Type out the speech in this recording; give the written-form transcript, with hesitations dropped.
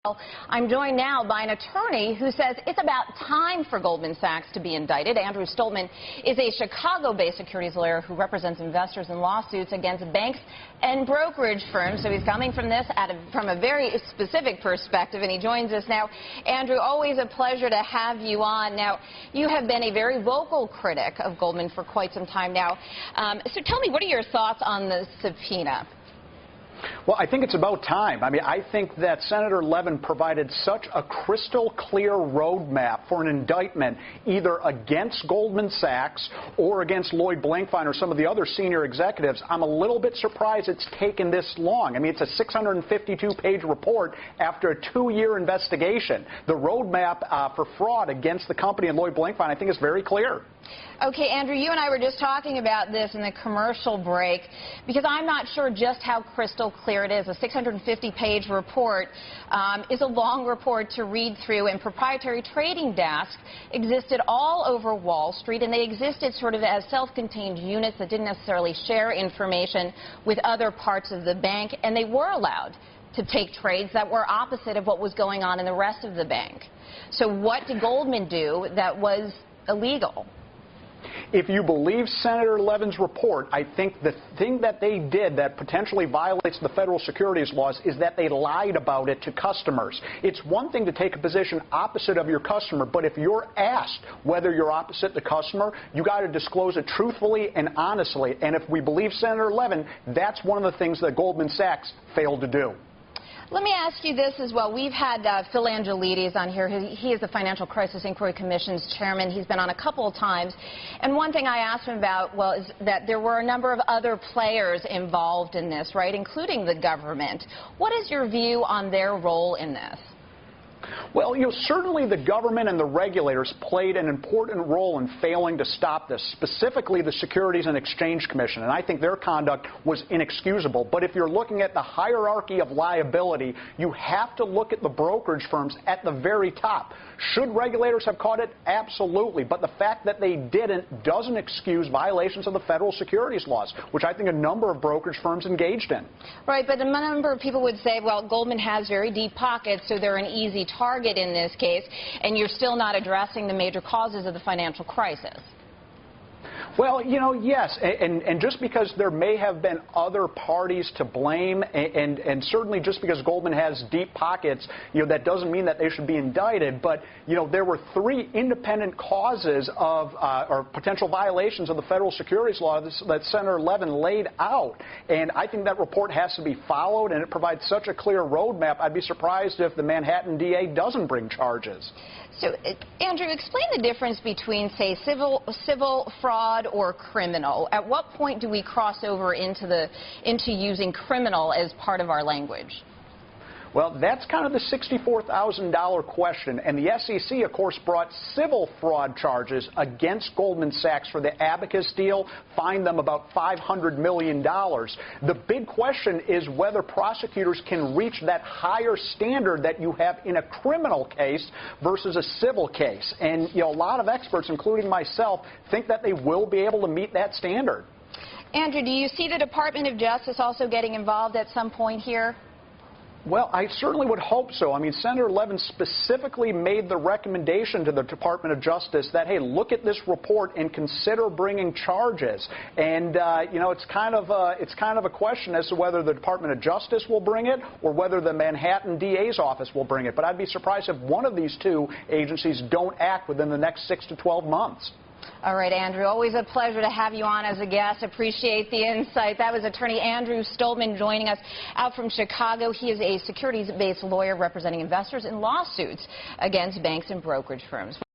I'm joined now by an attorney who says it's about time for Goldman Sachs to be indicted. Andrew Stoltmann is a Chicago-based securities lawyer who represents investors in lawsuits against banks and brokerage firms. So he's coming from this from a very specific perspective, and he joins us now. Andrew, always a pleasure to have you on. Now, you have been a very vocal critic of Goldman for quite some time now. So tell me, what are your thoughts on the subpoena? Well, I think it's about time. I mean, I think that Senator Levin provided such a crystal clear roadmap for an indictment either against Goldman Sachs or against Lloyd Blankfein or some of the other senior executives. I'm a little bit surprised it's taken this long. I mean, it's a 652-page report after a 2-year investigation. The roadmap for fraud against the company and Lloyd Blankfein, I think, is very clear. Okay, Andrew, you and I were just talking about this in the commercial break because I'm not sure just how crystal clear it is. A 650-page report is a long report to read through, and proprietary trading desks existed all over Wall Street, and they existed sort of as self-contained units that didn't necessarily share information with other parts of the bank, and they were allowed to take trades that were opposite of what was going on in the rest of the bank. So what did Goldman do that was illegal? If you believe Senator Levin's report, I think the thing that they did that potentially violates the federal securities laws is that they lied about it to customers. It's one thing to take a position opposite of your customer, but if you're asked whether you're opposite the customer, you got to disclose it truthfully and honestly. And if we believe Senator Levin, that's one of the things that Goldman Sachs failed to do. Let me ask you this as well. We've had Phil Angelides on here. He is the Financial Crisis Inquiry Commission's chairman. He's been on a couple of times. And one thing I asked him about was that there were a number of other players involved in this, right, including the government. What is your view on their role in this? Well, certainly the government and the regulators played an important role in failing to stop this, specifically the Securities and Exchange Commission, and I think their conduct was inexcusable. But if you're looking at the hierarchy of liability, you have to look at the brokerage firms at the very top. Should regulators have caught it? Absolutely. But the fact that they didn't doesn't excuse violations of the federal securities laws, which I think a number of brokerage firms engaged in. Right, but a number of people would say, well, Goldman has very deep pockets, so they're an easy target in this case, and you're still not addressing the major causes of the financial crisis. Well, yes, and just because there may have been other parties to blame, and certainly just because Goldman has deep pockets, that doesn't mean that they should be indicted. But, there were 3 independent causes of or potential violations of the federal securities law that Senator Levin laid out. And I think that report has to be followed, and it provides such a clear roadmap. I'd be surprised if the Manhattan DA doesn't bring charges. So, Andrew, explain the difference between, say, civil fraud or criminal. At what point do we cross over into using criminal as part of our language? Well, that's kind of the $64,000 question. And the SEC, of course, brought civil fraud charges against Goldman Sachs for the Abacus deal, fined them about $500 million. The big question is whether prosecutors can reach that higher standard that you have in a criminal case versus a civil case. And, a lot of experts, including myself, think that they will be able to meet that standard. Andrew, do you see the Department of Justice also getting involved at some point here? Well, I certainly would hope so. I mean, Senator Levin specifically made the recommendation to the Department of Justice that, hey, look at this report and consider bringing charges. And, it's kind of a question as to whether the Department of Justice will bring it or whether the Manhattan DA's office will bring it. But I'd be surprised if one of these 2 agencies don't act within the next 6 to 12 months. All right, Andrew, always a pleasure to have you on as a guest. Appreciate the insight. That was attorney Andrew Stoltmann joining us out from Chicago. He is a securities-based lawyer representing investors in lawsuits against banks and brokerage firms.